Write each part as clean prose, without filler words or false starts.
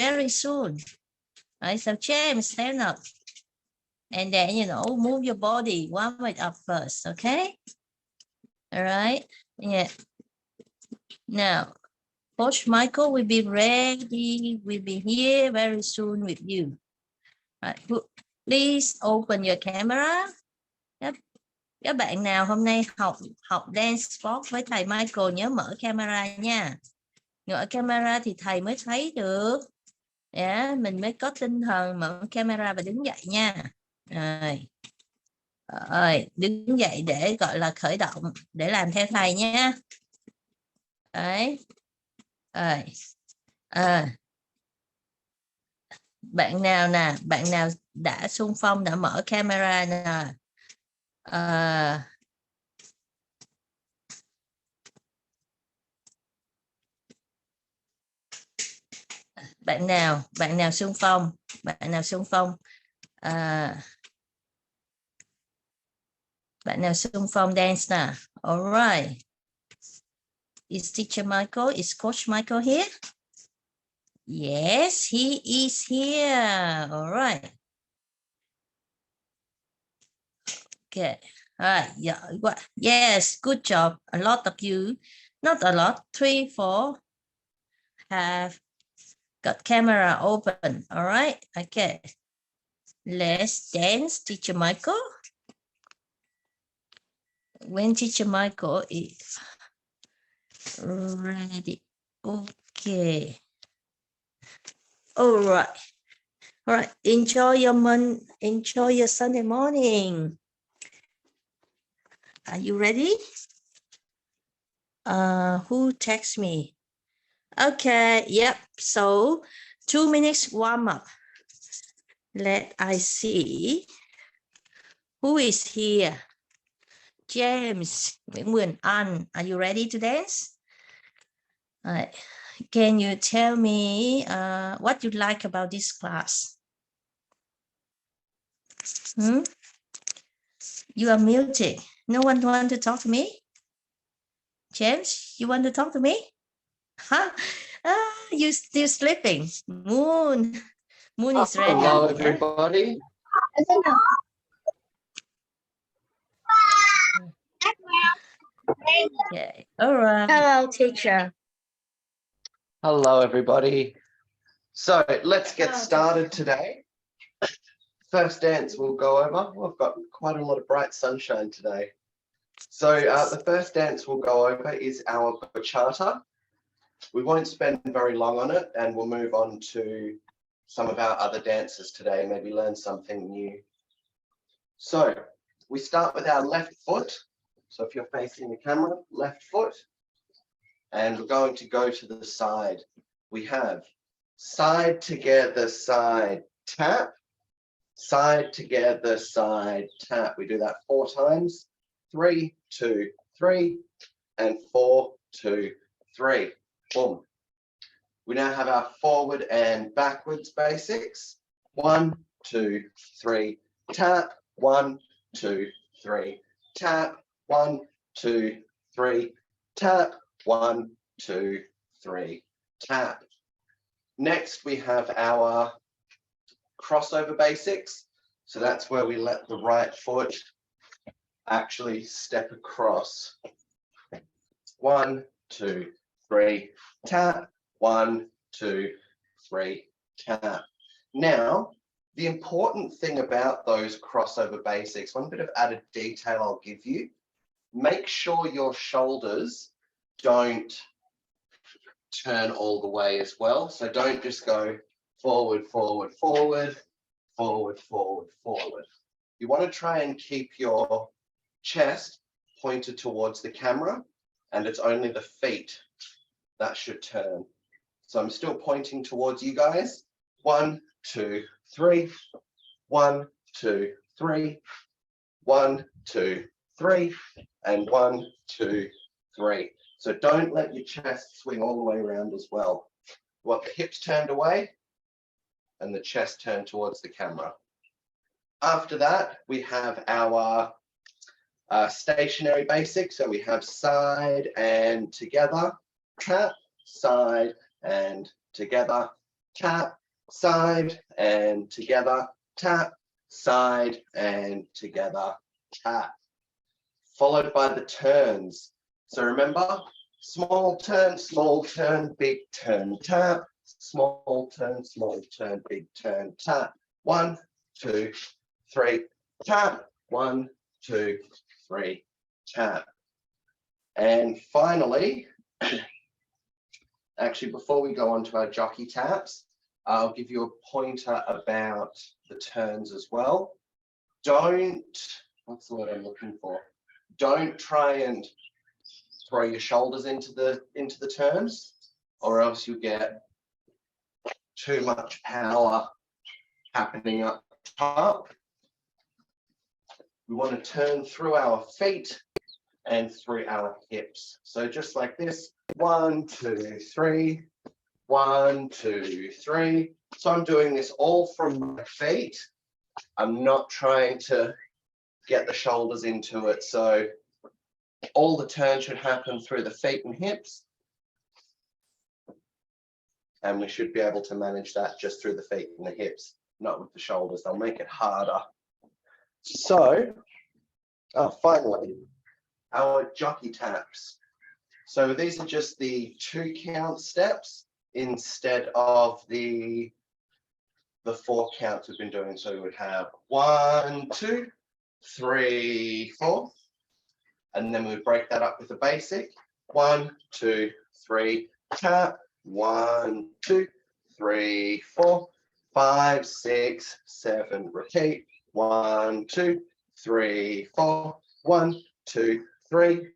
very soon. Right, so James, stand up. And then, you know, move your body, warm it up first, okay? All right, yeah. Now, Coach Michael will be ready, will be here very soon with you. Right. Please open your camera. Yep. Các bạn nào hôm nay học DanceSport với thầy Michael nhớ mở camera nha. Mở camera thì thầy mới thấy được. Yeah, mình mới có tinh thần mở camera và đứng dậy nha. Rồi, đứng dậy để gọi là khởi động, để làm theo thầy nha. Đấy. Rồi. Bạn nào nè, bạn nào đã xung phong, đã mở camera nè. Bạn nào xung phong, bạn nào xung phong dance nè. All right. Is Teacher Michael, is Coach Michael here? Yes, he is here. All right. Okay. All right. Yeah. Yes, good job. A lot of you, not a lot, 3, 4 have got camera open. All right. Okay. Let's dance, Teacher Michael. When Teacher Michael is ready. Okay. All right. All right. Enjoy your Sunday morning. Are you ready? Who texts me? Okay. Yep. So 2 minutes warm up. Let I see who is here. James, Nguyễn An, are you ready to dance? All right. Can you tell me what you like about this class? You are muted. No one want to talk to me? James, you want to talk to me? Huh? You still sleeping? Moon is ready. Hello, everybody. Okay. All right. Hello, teacher. Hello, everybody. So let's get started today. First dance we'll go over. We've got quite a lot of bright sunshine today. So the first dance we'll go over is our bachata. We won't spend very long on it, and we'll move on to some of our other dances today, maybe learn something new. So we start with our left foot. So if you're facing the camera, left foot, and we're going to go to the side. We have side together, side, tap, side together, side, tap. We do that 4 times. 3, 2, 3, and 4, 2, 3. Boom. We now have our forward and backwards basics. 1, 2, 3, tap. 1, 2, 3, tap. 1, 2, 3, tap. 1, 2, 3, tap. Next, we have our crossover basics. So that's where we let the right foot actually step across. 1, 2, 3, tap. 1, 2, 3, tap. Now, the important thing about those crossover basics, one bit of added detail I'll give you, make sure your shoulders don't turn all the way as well. So don't just go forward, forward, forward, forward, forward, forward. You want to try and keep your chest pointed towards the camera, and it's only the feet that should turn. So I'm still pointing towards you guys. 1, 2, 3. 1, 2, 3. 1, 2, 3. And 1, 2, 3. So don't let your chest swing all the way around as well. You want the hips turned away and the chest turned towards the camera. After that, we have our stationary basics. So we have side and together, tap, side and together, tap, side and together, tap, side and together, tap. Followed by the turns. So remember, small turn, big turn, tap, small turn, big turn, tap. 1, 2, 3, tap. 1, 2, 3, tap. And finally, actually, before we go on to our jockey taps, I'll give you a pointer about the turns as well. Don't, what's the word I'm looking for? Don't try and throw your shoulders into the turns, or else you get too much power happening up top. We want to turn through our feet and through our hips. So just like this, 1, 2, 3, 1, 2, 3. So I'm doing this all from my feet. I'm not trying to get the shoulders into it. So all the turn should happen through the feet and hips. And we should be able to manage that just through the feet and the hips, not with the shoulders. They'll make it harder. So, finally, our jockey taps. So these are just the 2 count steps instead of the 4 counts we've been doing. So we would have 1, 2, 3, 4. And then we would break that up with a basic. 1, 2, 3, tap. 1, 2, 3, 4, 5, 6, 7, repeat. 1, 2, 3, 4, 1, 2, 3,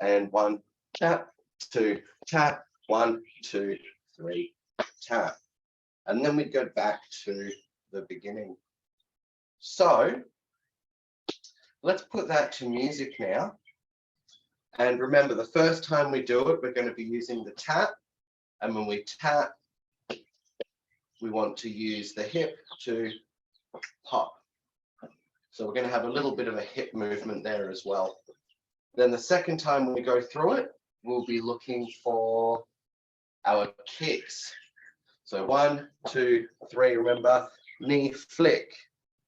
and 1, tap, 2, tap, 1, 2, 3, tap. And then we go back to the beginning. So let's put that to music now. And remember, the first time we do it, we're going to be using the tap. And when we tap, we want to use the hip to pop. So we're going to have a little bit of a hip movement there as well. Then the second time we go through it, we'll be looking for our kicks. So 1, 2, 3, remember, knee flick.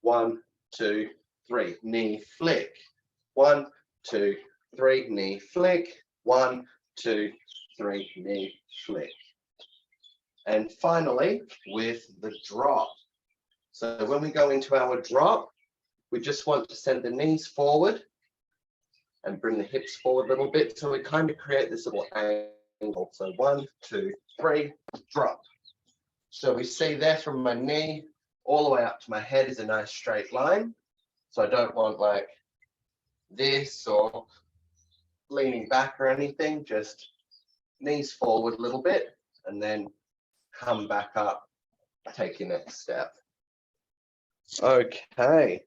1, 2, 3, knee flick. 1, 2, 3, knee flick. 1, 2, 3, knee flick. And finally, with the drop. So when we go into our drop, we just want to send the knees forward and bring the hips forward a little bit. So we kind of create this little angle. So 1, 2, 3, drop. So we see there from my knee all the way up to my head is a nice straight line. So I don't want like this or leaning back or anything, just knees forward a little bit and then come back up, take your next step. Okay.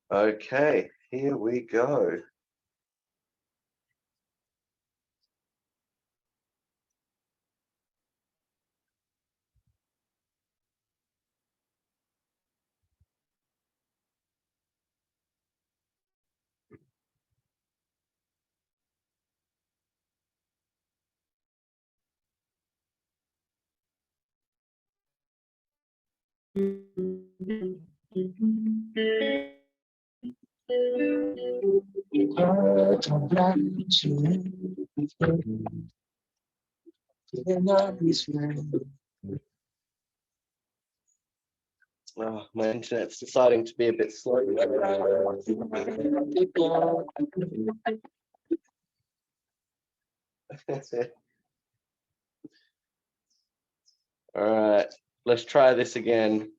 Okay, here we go. Oh, my internet's deciding to be a bit slow. That's it. All right, let's try this again.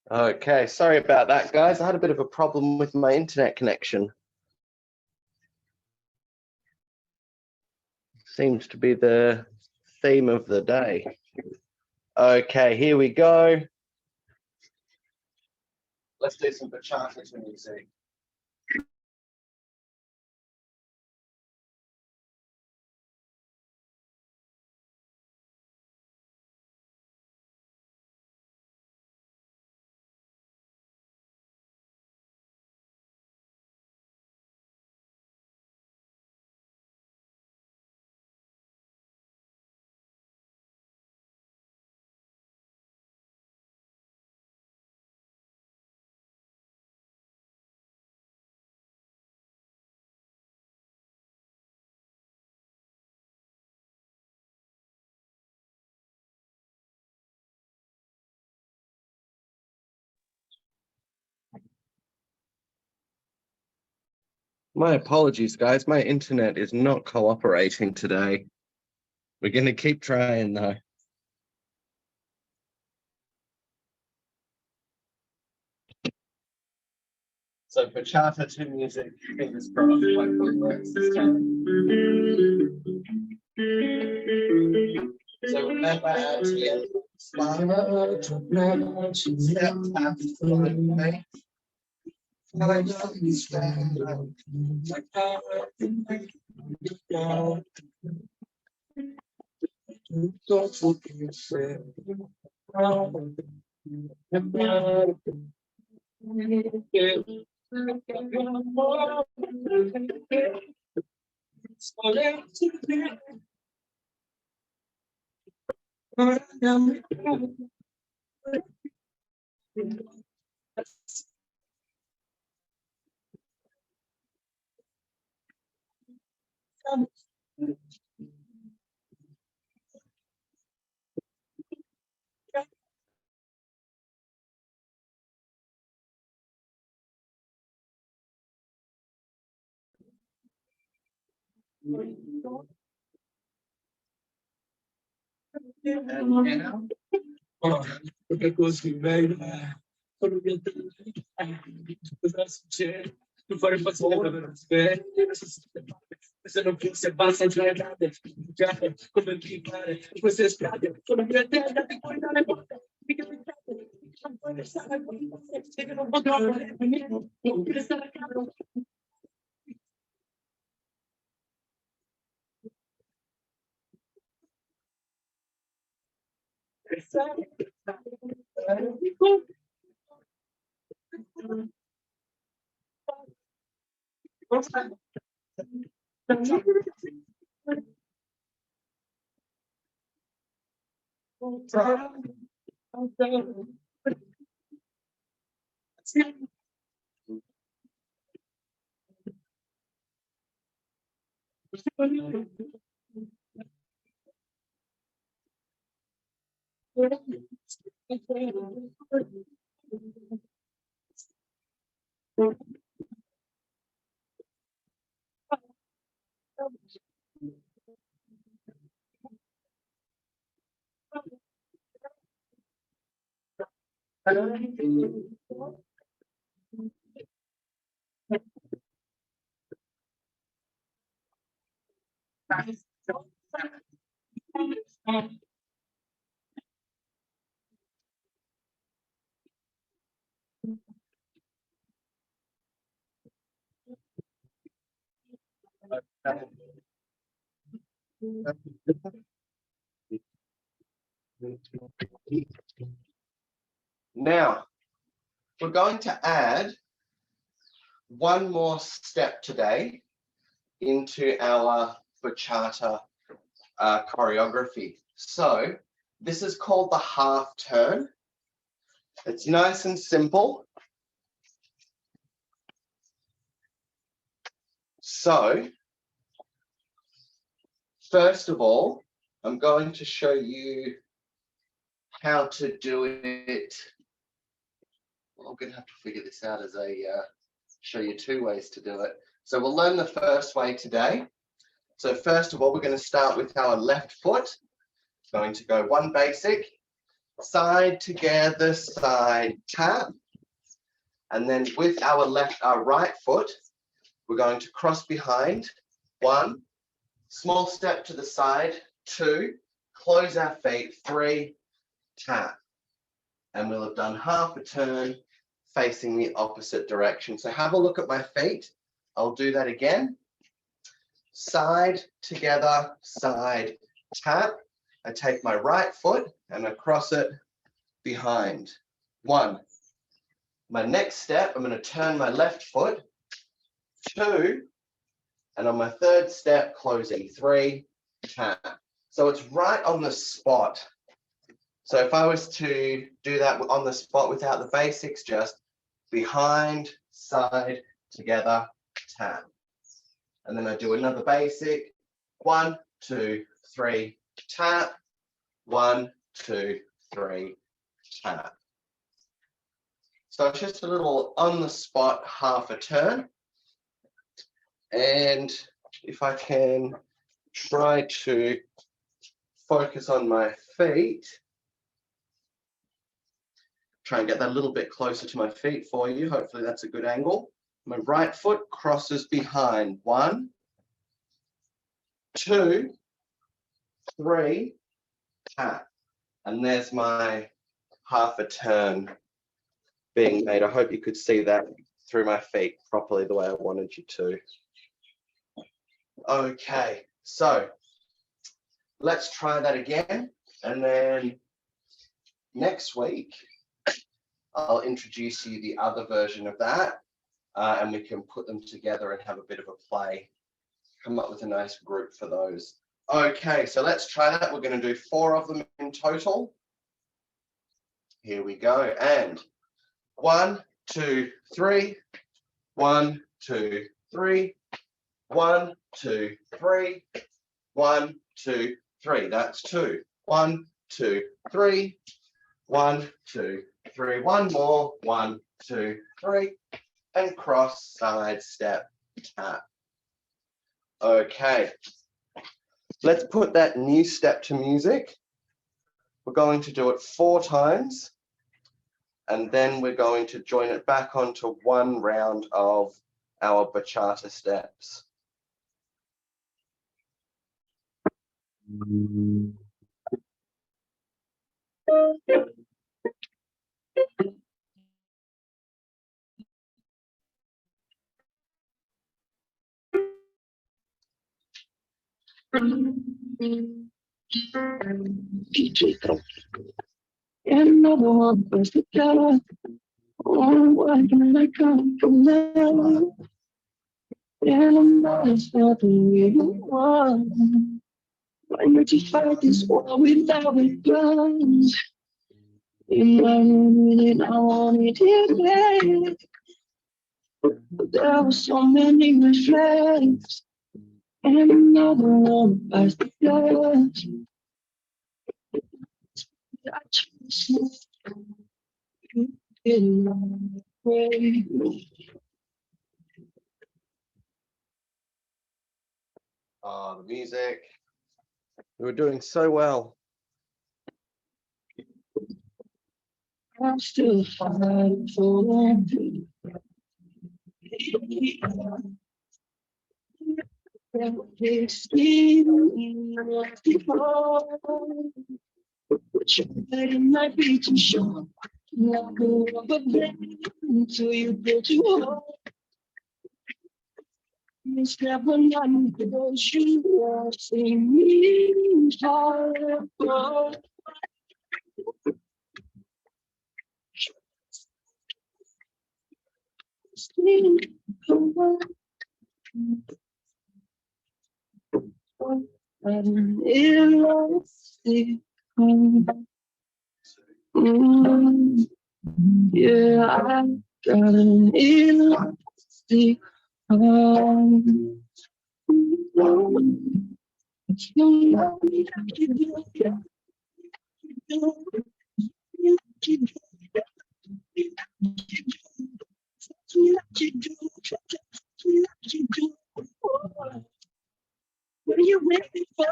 Okay, sorry about that, guys. I had a bit of a problem with my internet connection. Seems to be the theme of the day. Okay, here we go. Let's do some bachata music. My apologies, guys. My internet is not cooperating today. We're going to keep trying, though. So bachata to music, fingers crossed, hopefully works this time. So remember actually, step tap, follow me. Qualquer coisa que veio, não foi fazer você não quer ser bastante verdade, já como eu que para, você espera, como eu tenho que cuidar da boca, fica ligado, não pode estar aqui, chega no controle, não precisa na cara. Now, we're going to add one more step today into our bachata choreography. So this is called the half turn. It's nice and simple. So first of all, I'm going to show you how to do it. Well, I'm going to have to figure this out as I show you two ways to do it. So we'll learn the first way today. So first of all, we're going to start with our left foot. Going to go one basic, side together, side tap. And then with our right foot, we're going to cross behind. 1, small step to the side. 2, close our feet. 3, tap. And we'll have done half a turn facing the opposite direction. So have a look at my feet. I'll do that again. Side together, side tap. I take my right foot and I cross it behind. 1. My next step, I'm going to turn my left foot. 2, and on my third step, closing. 3, tap. So it's right on the spot. So if I was to do that on the spot without the basics, just behind, side, together, tap. And then I do another basic. 1, 2, 3, tap. 1, 2, 3, tap. So it's just a little on the spot half a turn. And if I can try to focus on my feet, try and get that a little bit closer to my feet for you. Hopefully that's a good angle. My right foot crosses behind. 1, 2, 3, tap. And there's my half a turn being made. I hope you could see that through my feet properly the way I wanted you to. Okay, so let's try that again. And then next week, I'll introduce you the other version of that, and we can put them together and have a bit of a play, come up with a nice group for those. Okay, so let's try that. We're going to do 4 of them in total. Here we go. And 1, 2, 3. 1, 2, 3. 1, 2, 3. 1, 2, 3. That's 2. 1, 2, 3. 1, 2, 3. One more. 1, 2, 3. And cross, side, step, tap. Okay. Let's put that new step to music. We're going to do it 4 times. And then we're going to join it back onto 1 round of our bachata steps. Another one was together. Oh, why can I come from there? And I'm not stopping you. Why not you fight this war without a gun? In my room, and I wanted it back. But there were so many red flags. And another one bites the dust. I just in my way. Oh, the music. We were doing so well. I'm still fighting for one. Takes me but you might be too short. Not go up a bit until you go too hard. It's never none because you are seeing me hard. Yeah, I got an elastic arm. What are you waiting for?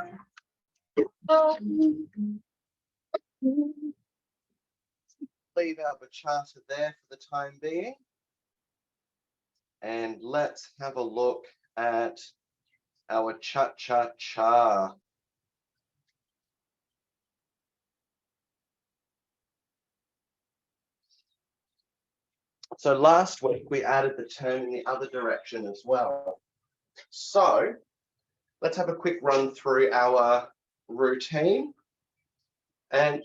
leave our bachata there for the time being. And let's have a look at our cha-cha-cha. So last week we added the turn in the other direction as well. So let's have a quick run through our routine. And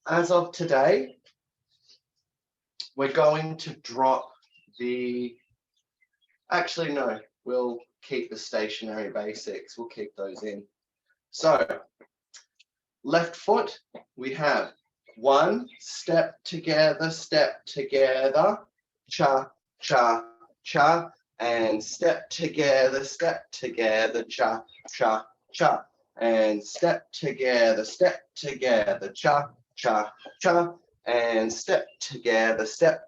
as of today, we're going to drop the, actually no, we'll keep the stationary basics. We'll keep those in. So left foot, we have 1 step together, cha, cha, cha, and step together, cha, cha, cha, and step together, cha, cha, cha, and step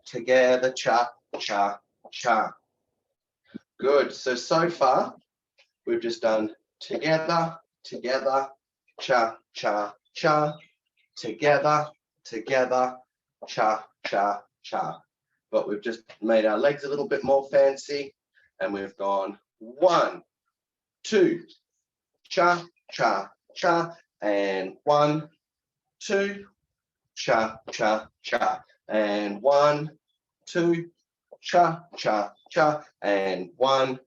together, cha, cha, cha. Good. So far, we've just done together, together, cha, cha, cha, together, together, cha, cha, cha. But we've just made our legs a little bit more fancy, and we've gone 1, 2, cha, cha, cha, and 1, 2, cha, cha, cha, and 1, 2, cha, cha, cha, and 1,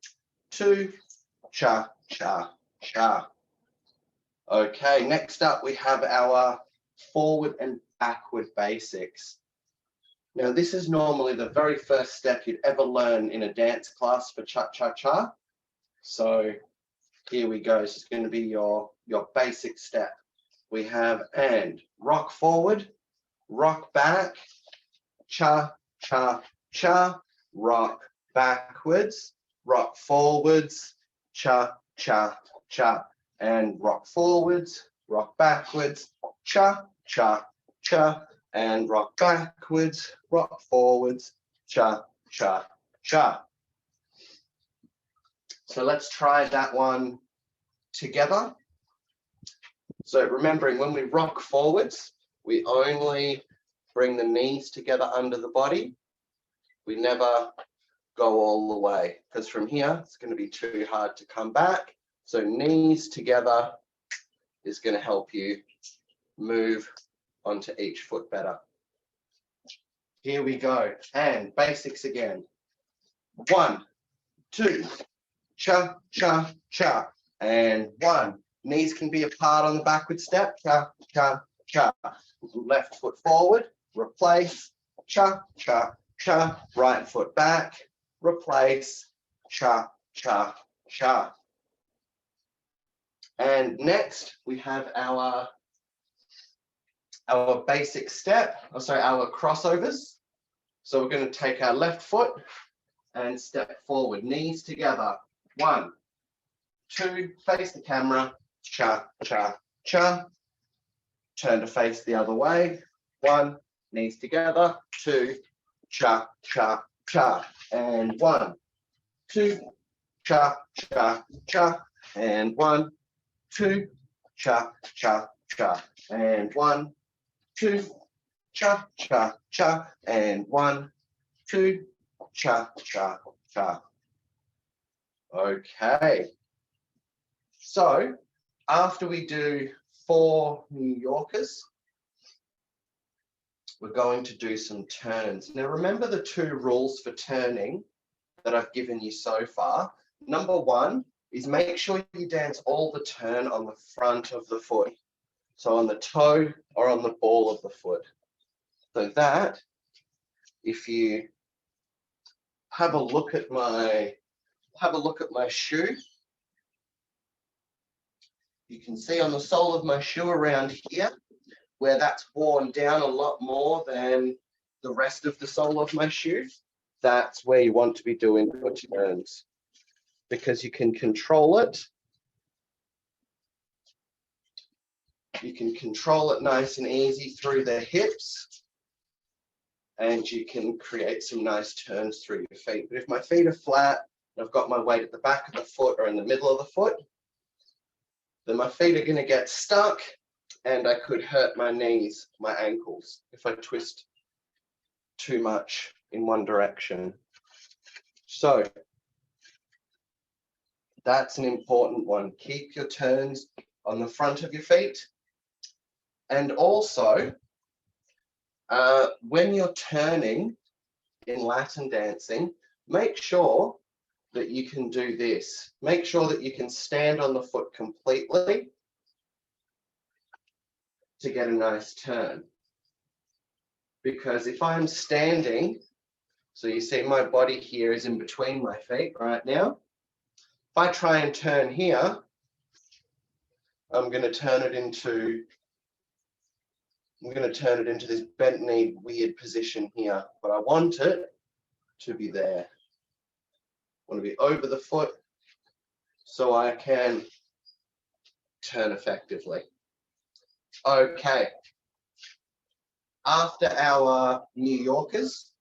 2, cha, cha, cha. Okay, next up we have our forward and backward basics. Now this is normally the very first step you'd ever learn in a dance class for cha-cha-cha. So here we go. This is going to be your basic step. We have and rock forward, rock back, cha, cha, cha, rock backwards, rock forwards, cha, cha, cha, and rock forwards, rock backwards, cha, cha, cha, and rock backwards, rock forwards, cha, cha, cha. So let's try that one together. So remembering when we rock forwards, we only bring the knees together under the body. We never go all the way, because from here, it's going to be too hard to come back. So knees together is going to help you move onto each foot better. Here we go. And basics again. 1, 2, cha, cha, cha. And 1. Knees can be apart on the backward step. Cha, cha, cha. Left foot forward. Replace. Cha, cha, cha. Right foot back. Replace. Cha, cha, cha. And next we have our basic step, our crossovers. So we're going to take our left foot and step forward, knees together. 1, 2, face the camera, cha, cha, cha. Turn to face the other way. 1, knees together. 2, cha, cha, cha. And 1, 2, cha, cha, cha. And 1, 2, cha, cha, cha. And 1, 2, cha, cha, cha. And 1, 2, cha, cha, cha. Okay. So after we do 4 New Yorkers, we're going to do some turns. Now remember the 2 rules for turning that I've given you so far. Number 1 is make sure you dance all the turn on the front of the foot. So on the toe or on the ball of the foot. So that, if you have a look at my shoe, you can see on the sole of my shoe around here, where that's worn down a lot more than the rest of the sole of my shoe. That's where you want to be doing your turns, because you can control it. You can control it nice and easy through the hips, and you can create some nice turns through your feet. But if my feet are flat, and I've got my weight at the back of the foot or in the middle of the foot, then my feet are going to get stuck, and I could hurt my knees, my ankles, if I twist too much in one direction. So that's an important one. Keep your turns on the front of your feet. And also, when you're turning in Latin dancing, make sure that you can do this. Make sure that you can stand on the foot completely to get a nice turn. Because if I'm standing, so you see my body here is in between my feet right now. If I try and turn here, I'm going to turn it into this bent knee weird position here, but I want it to be there. I want to be over the foot so I can turn effectively. Okay. After our New Yorkers,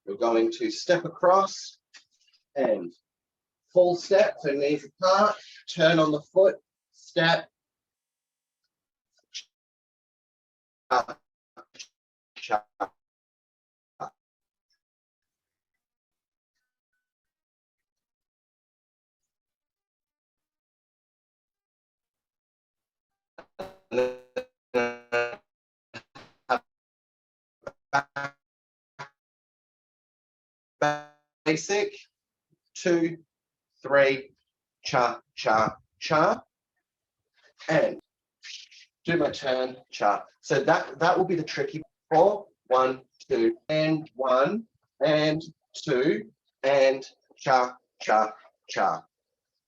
we're going to step across and full step, so knees apart, turn on the foot, step, up, up. Basic, 2, 3, cha, cha, cha, and do my turn, cha. So that will be the tricky 4, 1, 2, and 1, and 2, and cha, cha, cha.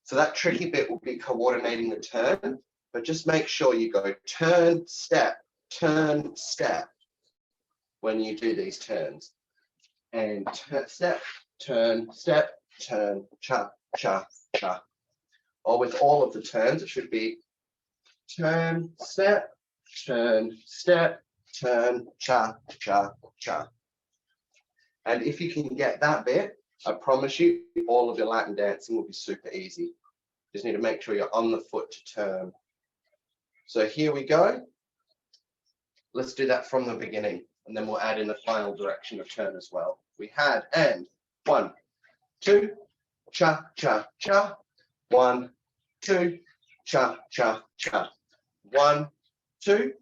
So that tricky bit will be coordinating the turn, but just make sure you go turn, step, when you do these turns. And step, turn, cha, cha, cha. Or with all of the turns, it should be turn, step, turn, cha, cha, cha. And if you can get that bit, I promise you, all of your Latin dancing will be super easy. Just need to make sure you're on the foot to turn. So here we go. Let's do that from the beginning, and then we'll add in the final direction of turn as well. We had, and 1, 2, cha, cha, cha. 1, 2, cha, cha, cha. 1, 2,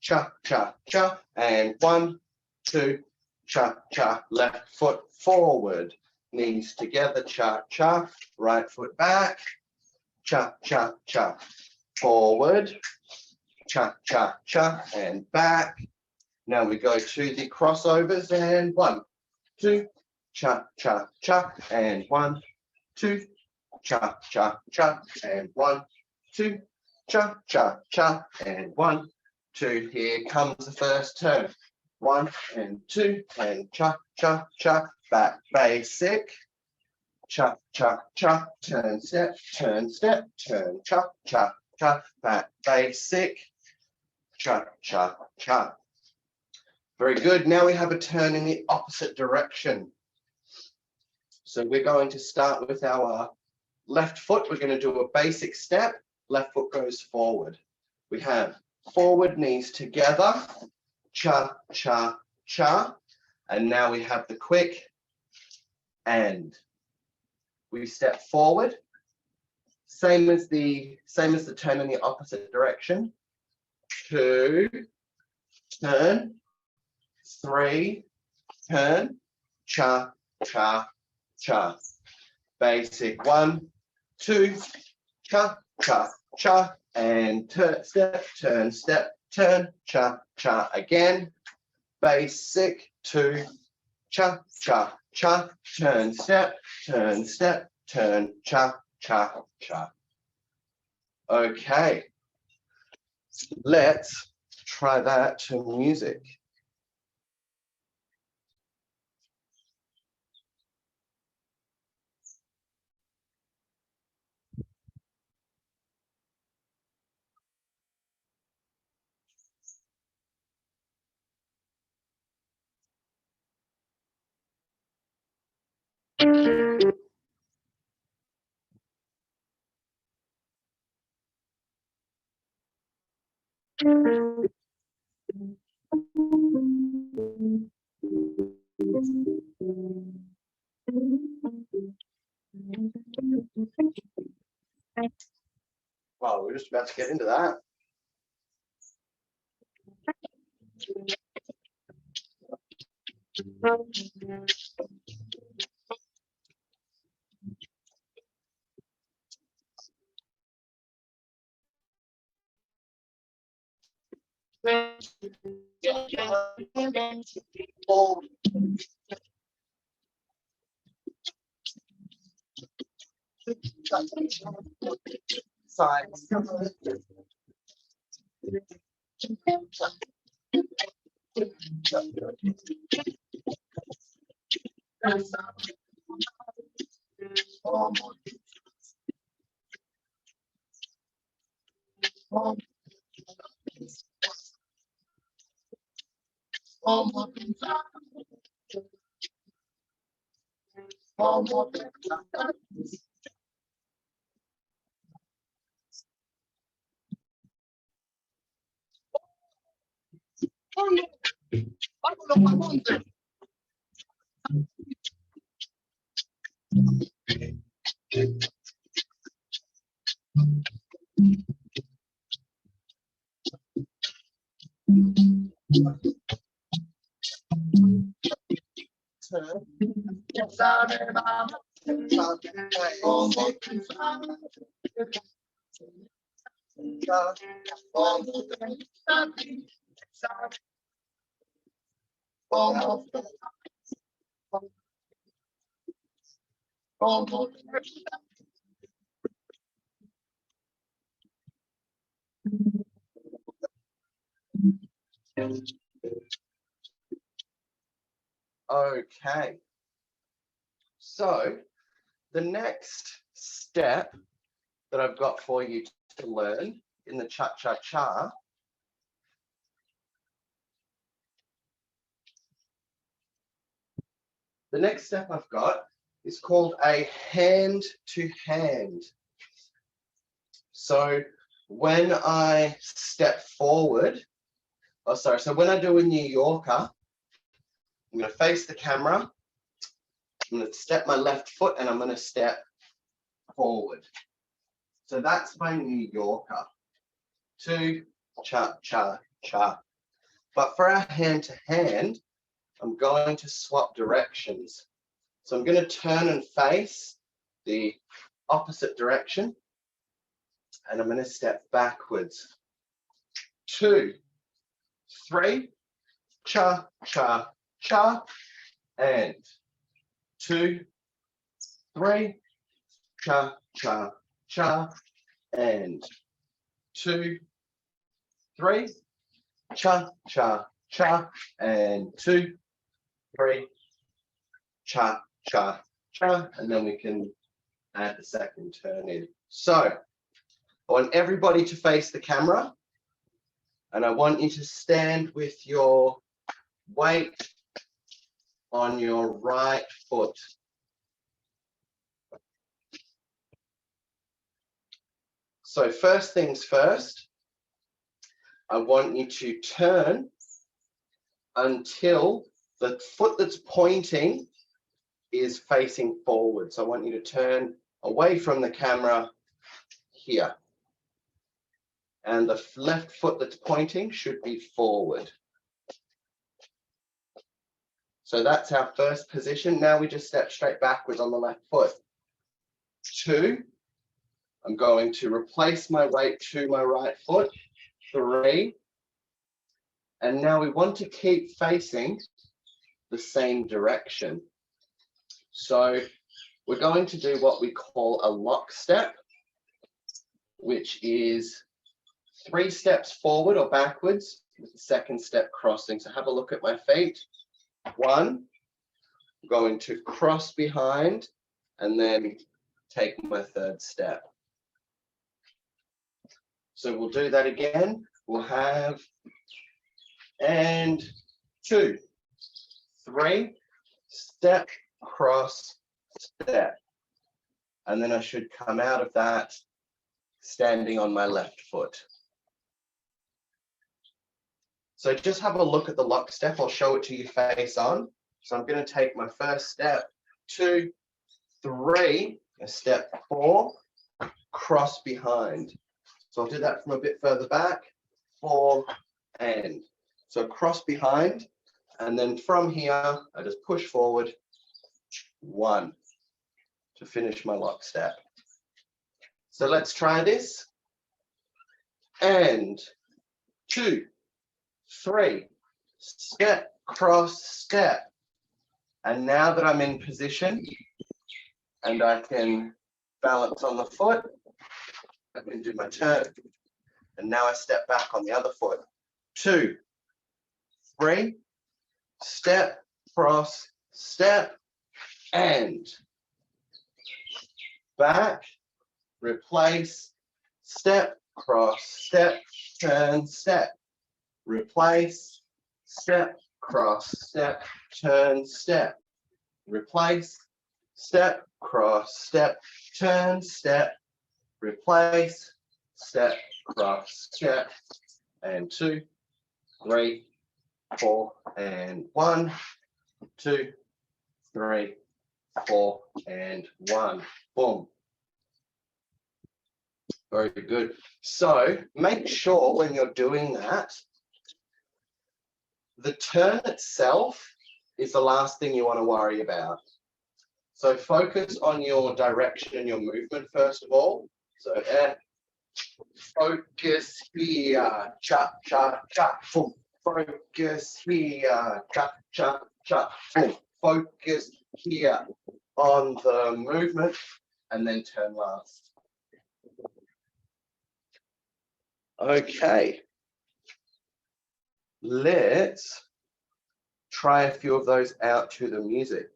cha, cha, cha. And 1, 2, cha, cha. Left foot forward, knees together, cha, cha. Right foot back, cha, cha, cha. Forward, cha, cha, cha, and back. Now we go to the crossovers, and 1, 2, cha, cha, cha, and 1, 2, cha, cha, cha, and 1, 2, cha, cha, cha, and 1, 2. Here comes the first turn. 1 and 2, and cha, cha, cha, back basic. Cha, cha, cha, turn, step, turn, cha, cha, cha, back basic. Cha, cha, cha. Very good. Now we have a turn in the opposite direction. So we're going to start with our left foot. We're going to do a basic step. Left foot goes forward. We have forward, knees together, cha, cha, cha. And now we have the quick and. We step forward, same as the turn in the opposite direction. 2, turn, 3, turn, cha, cha, cha. Basic 1, 2, cha, cha, cha, and step, turn, cha, cha again. Basic 2, cha, cha, cha, turn, step, turn, cha, cha, cha. Okay, let's try that to music. Well, we're just about to get into that. Science. Okay. So the next step that I've got for you to learn in the cha-cha-cha the next step I've got is called a hand-to-hand. So when I step forward, so when I do a New Yorker, I'm going to face the camera, I'm going to step my left foot, and I'm going to step forward. So that's my New Yorker. 2, cha-cha-cha. But for our hand-to-hand, I'm going to swap directions. So I'm going to turn and face the opposite direction, and I'm going to step backwards. 2, 3, cha-cha-cha, and 2, 3, cha-cha-cha, and 2, 3, cha-cha-cha, and 2, 3, cha-cha-cha, and then we can add the second turn in. So I want everybody to face the camera, and I want you to stand with your weight on your right foot. So first things first, I want you to turn until the foot that's pointing is facing forward. So I want you to turn away from the camera here. And the left foot that's pointing should be forward. So that's our first position. Now we just step straight backwards on the left foot. 2, I'm going to replace my weight to my right foot. 3, and now we want to keep facing the same direction. So we're going to do what we call a lock step, which is 3 steps forward or backwards with the second step crossing. So have a look at my feet. 1, I'm going to cross behind and then take my third step. So we'll do that again. We'll have, and 2, 3, step, cross, step. And then I should come out of that standing on my left foot. So just have a look at the lock step. I'll show it to you face on. So I'm going to take my first step, 2, 3, a step 4, cross behind. So I'll do that from a bit further back, 4, and. So cross behind, and then from here, I just push forward, 1, to finish my lock step. So let's try this. And 2, 3, step, cross, step. And now that I'm in position and I can balance on the foot, I can do my turn. And now I step back on the other foot. 2, 3, step, cross, step, and back, replace, step, cross, step, turn, step, replace, step, cross, step, turn, step, replace, step, cross, step, turn, step, replace, step, cross, step, and 2, 3, 4, and 1, 2, 3, 4, and 1. Boom. Very good. So make sure when you're doing that, the turn itself is the last thing you want to worry about. So focus on your direction and your movement first of all. So focus here, cha, cha, cha, boom. Focus here, cha, cha, cha, boom. Focus here on the movement and then turn last. Okay. Let's try a few of those out to the music.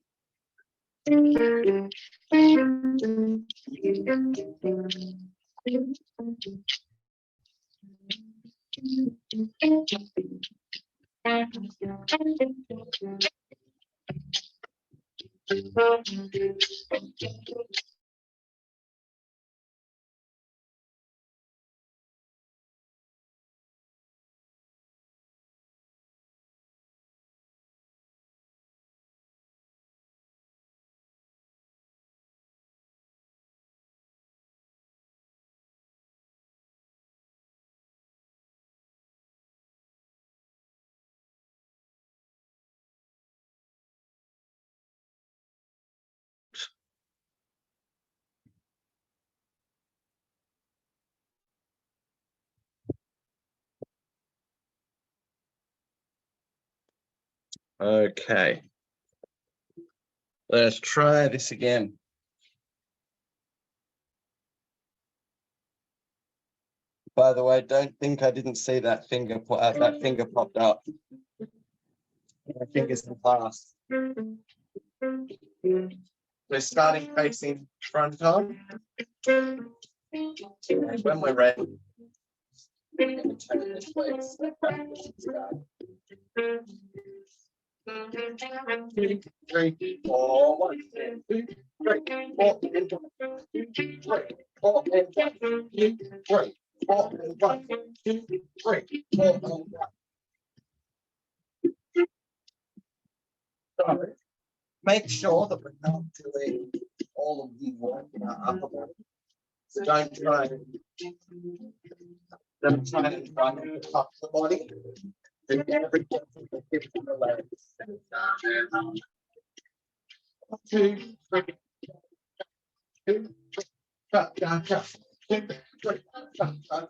Okay. Let's try this again. By the way, don't think I didn't see that finger popped up. My finger's in class. We're starting facing front on. When we're ready, turn this way. Two, 3, 4, 1, 2, 3, 4, and 1, 2, 3, 4, and 1, 2, 3, 4, and 1, 2, 3, 4, and 1. So make sure that we're not doing all of the work in our upper body. So don't try and tuck the body. Do everything from the hips and the legs. 2, 3, 2, cha, cha, cha. 2, 3, cha, cha, cha.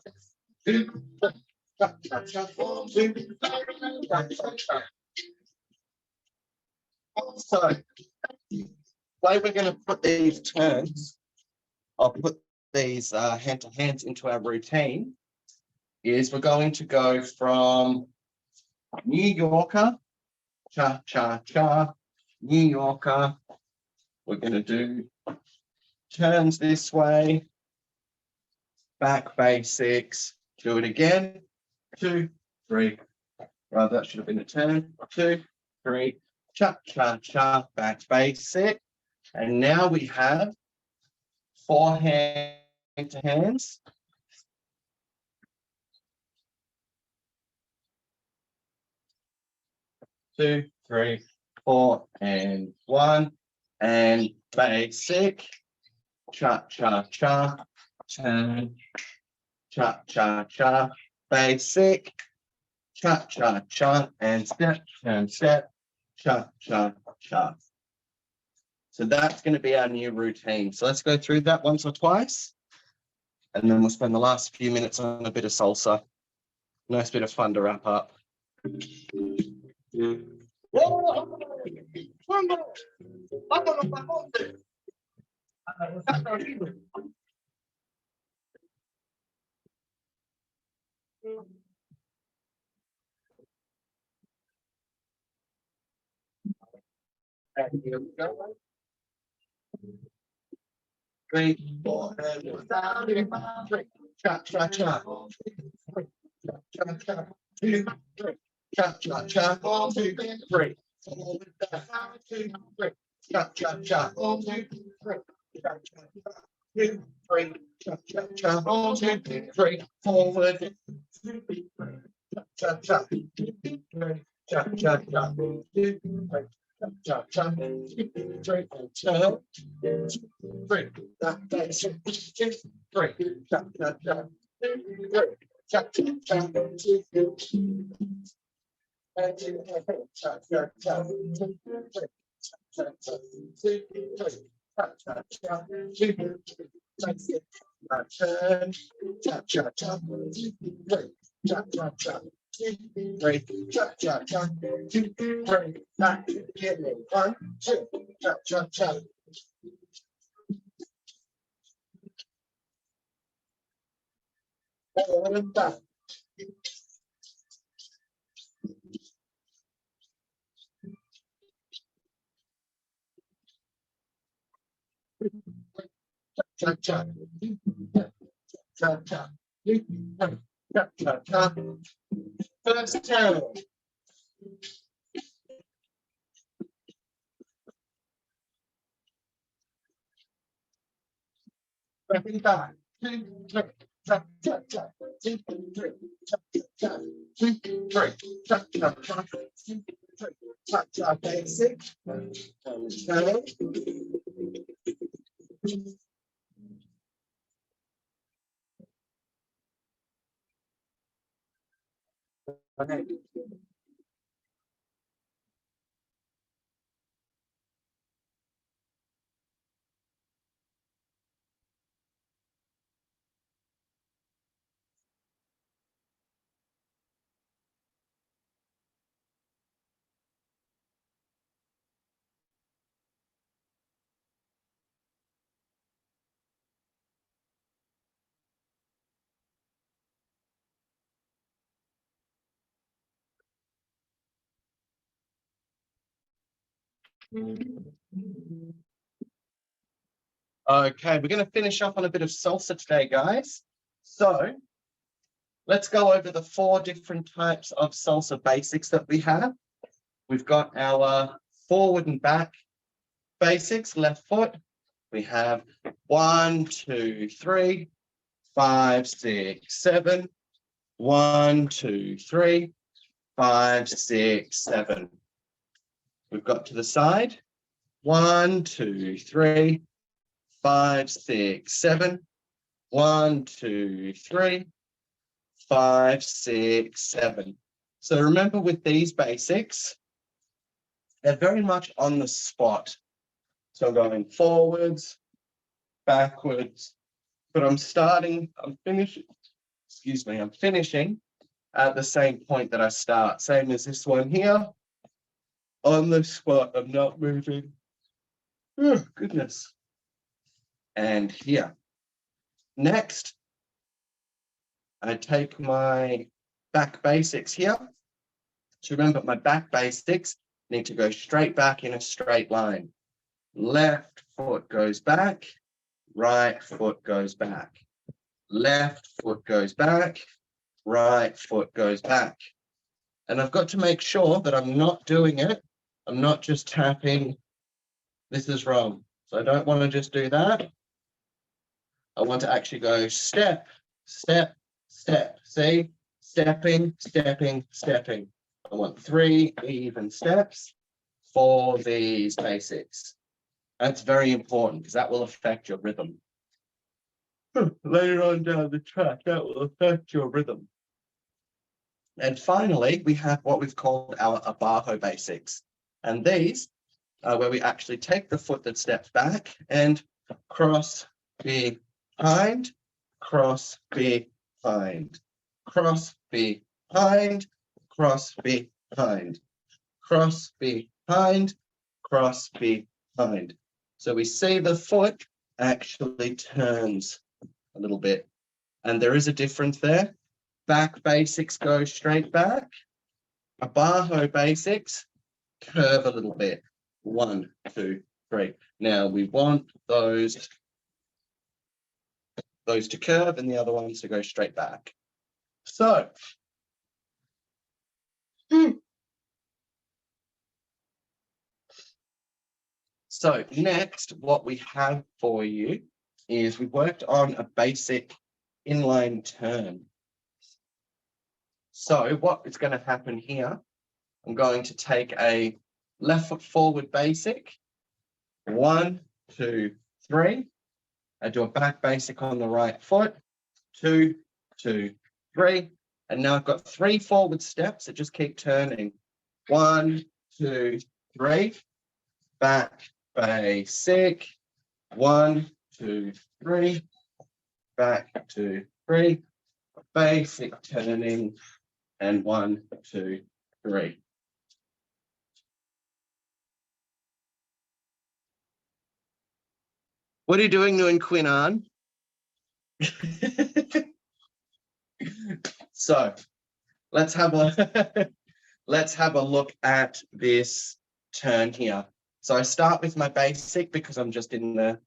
2, 3, cha, cha, cha. 2, 3, cha, cha, cha. So, the way we're going to put these turns, I'll put these hand to hands into our routine, is we're going to go from New Yorker, cha, cha, cha, New Yorker. We're going to do turns this way, back basics, do it again, 2, 3, rather that should have been a turn, 2, 3, cha, cha, cha, back basic. And now we have 4 hand to hands. Two, 3, 4, and 1, and basic, cha-cha-cha, turn, cha-cha-cha, basic, cha-cha-cha, and step, turn, step, cha-cha-cha. So that's going to be our new routine. So let's go through that once or twice, and then we'll spend the last few minutes on a bit of salsa. Nice bit of fun to wrap up. And here we go. 3, 4, and 5, 3, cha-cha-cha. Cha-cha-cha. 2, 3. Cha-cha-cha. 1, 2, 3. Forward, back. 2, 3. Cha-cha-cha. 1, 2, 3. Cha-cha-cha. 2, 3. Cha-cha-cha. 1, 2, 3. Forward. 2, 3. Cha-cha-cha. 2, 3. Cha-cha-cha. 2, 3. Cha-cha-cha. 2, 3. Turn. 2, 3. That's 2, 3. Cha-cha-cha. 2, 3. Cha-cha-cha. 2, 3. First turn. Stepping back. 2, 3. Cha-cha-cha. 2, 3. Cha-cha-cha. 2, 3. Cha-cha-cha. 2, 3. Cha-cha basic. Turn. Okay. Okay, we're going to finish off on a bit of salsa today, guys. So let's go over the 4 different types of salsa basics that we have. We've got our forward and back basics, left foot. We have 1, 2, 3, 5, 6, 7. 1, 2, 3, 5, 6, 7. We've got to the side. 1, 2, 3, 5, 6, 7. 1, 2, 3, 5, 6, 7. So remember with these basics, they're very much on the spot. So I'm going forwards, backwards, but I'm finishing at the same point that I start. Same as this one here. On the spot, I'm not moving. Oh, goodness. And here. Next, I take my back basics here. So remember, my back basics need to go straight back in a straight line. Left foot goes back, right foot goes back. Left foot goes back, right foot goes back. And I've got to make sure that I'm not doing it. I'm not just tapping. This is wrong. So I don't want to just do that. I want to actually go step, step, step. See? Stepping, stepping, stepping. I want 3 even steps. for these basics. That's very important because that will affect your rhythm. Later on down the track, that will affect your rhythm. And finally, we have what we've called our abajo basics. And these are where we actually take the foot that steps back and cross behind, cross behind, cross behind, cross behind, cross behind, cross behind. So we see the foot actually turns a little bit, and there is a difference there. Back basics go straight back. Abajo basics curve a little bit. 1, 2, 3. Now we want those to curve and the other ones to go straight back. So next, what we have for you is we worked on a basic inline turn. So what is going to happen here, I'm going to take a left foot forward basic, 1, 2, 3. I do a back basic on the right foot, 2, 2, 3. And now I've got 3 forward steps that just keep turning. 1, 2, 3. Back basic, 1, 2, 3. Back 2, 3. Basic turning, and 1, 2, 3. What are you doing, Nguyen Quinn An? So let's have a look at this turn here. So I start with my basic because I'm just in the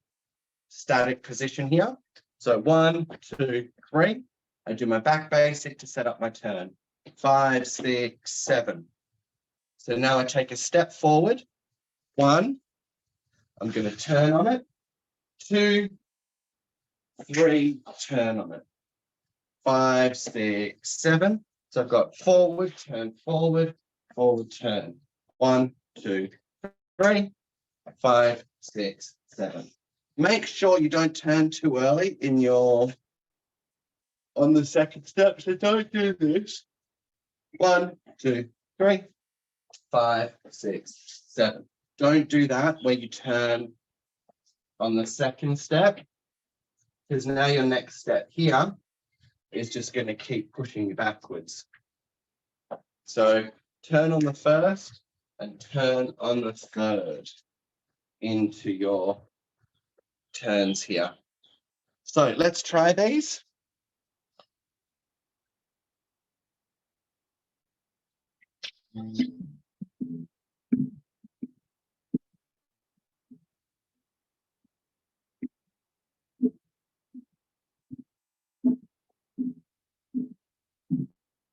static position here. So 1, 2, 3. I do my back basic to set up my turn. 5, 6, 7. So now I take a step forward. 1, I'm going to turn on it. 2, 3, turn on it. 5, 6, 7. So I've got forward, turn, forward, forward, turn. 1, 2, 3, 5, 6, 7. Make sure you don't turn too early on the second step. So don't do this. 1, 2, 3, 5, 6, 7. Don't do that where you turn on the second step, because now your next step here is just going to keep pushing you backwards. So turn on the first and turn on the third into your turns here. So let's try these.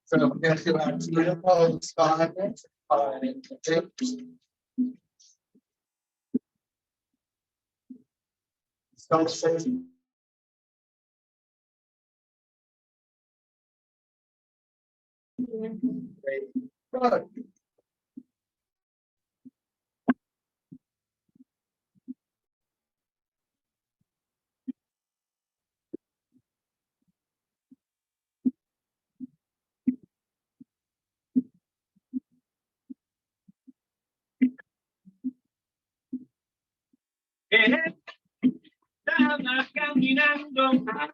So we're going to do our tail pose 5, 5, 6. Stop saying. Right. Estaba caminando, estaba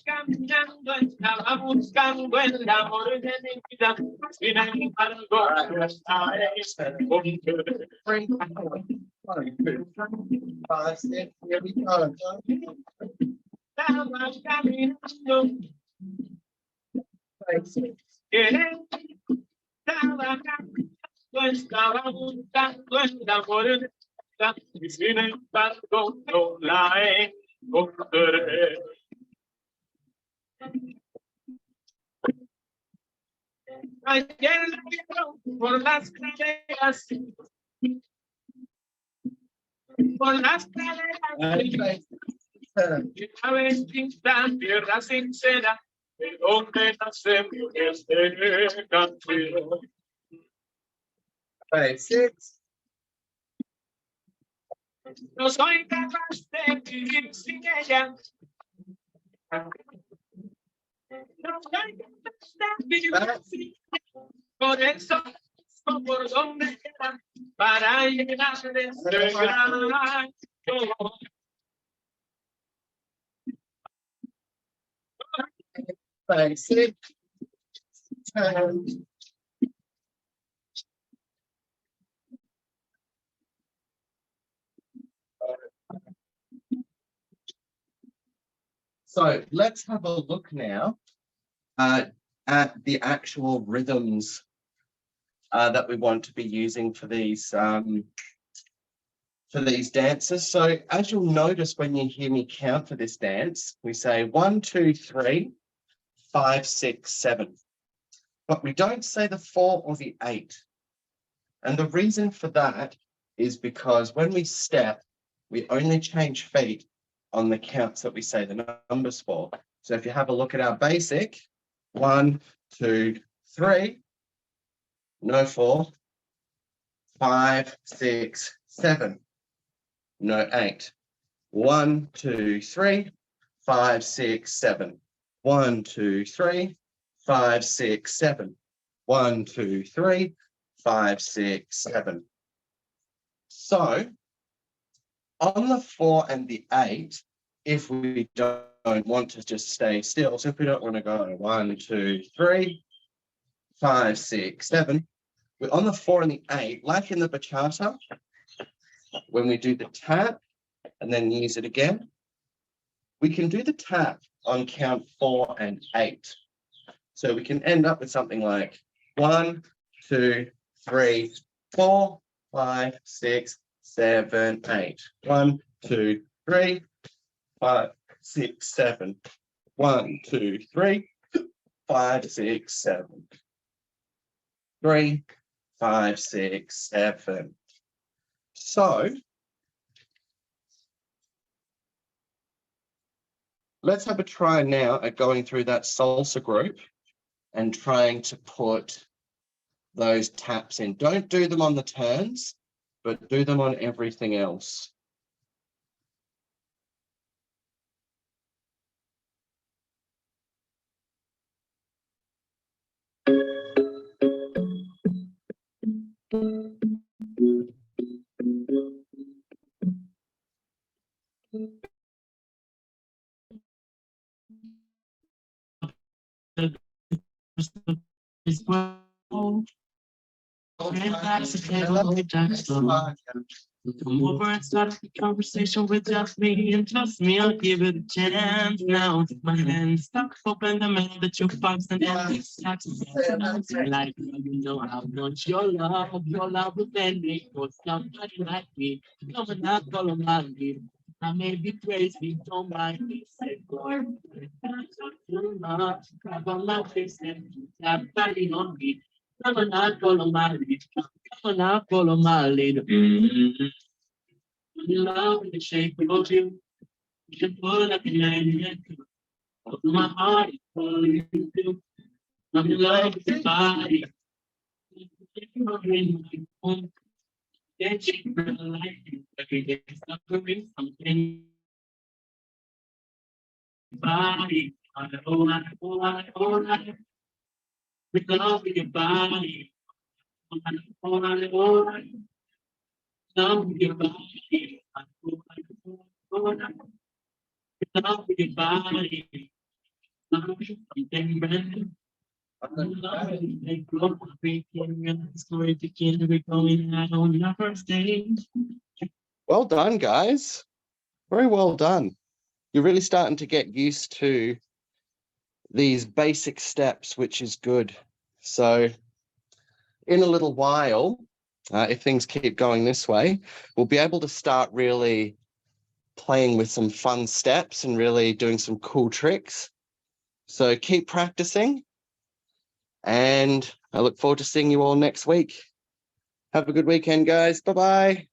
caminando, estaba buscando el amor de mi vida. Sin embargo, no estaba estaba caminando. Estaba buscando el amor de mi vida, y sin embargo no la encontré. Ayer la vieron por las praderas, y una vez pinta tierra sincera, de donde nacemos este canción. 5, 6. No soy capaz de vivir sin ella. No soy capaz de vivir sin ella. Por eso, por donde quiera, para llegar de este gran. 5, 6. 10. So let's have a look now at the actual rhythms that we want to be using for these dances. So as you'll notice when you hear me count for this dance, we say 1, 2, 3, 5, 6, 7. But we don't say the 4 or the 8. And the reason for that is because when we step, we only change feet on the counts that we say the numbers for. So if you have a look at our basic, 1, 2, 3, no 4, 5, 6, 7, no 8. 1, 2, 3, 5, 6, 7. 1, 2, 3, 5, 6, 7. 1, 2, 3, 5, 6, 7. So on the 4 and the 8, if we don't want to just stay still, so if we don't want to go 1, 2, 3, 5, 6, 7, we're on the 4 and the 8, like in the bachata, when we do the tap and then use it again, we can do the tap on count 4 and 8. So we can end up with something like 1, 2, 3, 4, 5, 6, 7, 8. 1, 2, 3, 5, 6, 7. 1, 2, 3, 5, 6, 7. 3, 5, 6, 7. So let's have a try now at going through that salsa group and trying to put those taps in. Don't do them on the turns, but do them on everything else. Come over and start the conversation with just me, and trust me, I'll give it a chance. Now my hands stuck, open the mail that you box and then it's tax. Like you know how much your love will bend me for somebody like me. Come and knock all of my lead. I may be crazy, don't mind me. Say, boy, too much. Grab on my face and tap body on me. Come and knock all of my lead. Come and knock all of my lead. You love the shape of you. You can pull up your hand. Open my heart, all you do. I'm in love with your body. You're in my home. Can't you like you? Every day suffering something. Body. With love with your body. Love with your body. Love with your body. Love something brand new. Well done, guys. Very well done. You're really starting to get used to these basic steps, which is good. So in a little while, if things keep going this way, we'll be able to start really playing with some fun steps and really doing some cool tricks. So keep practicing, and I look forward to seeing you all next week. Have a good weekend, guys. Bye-bye.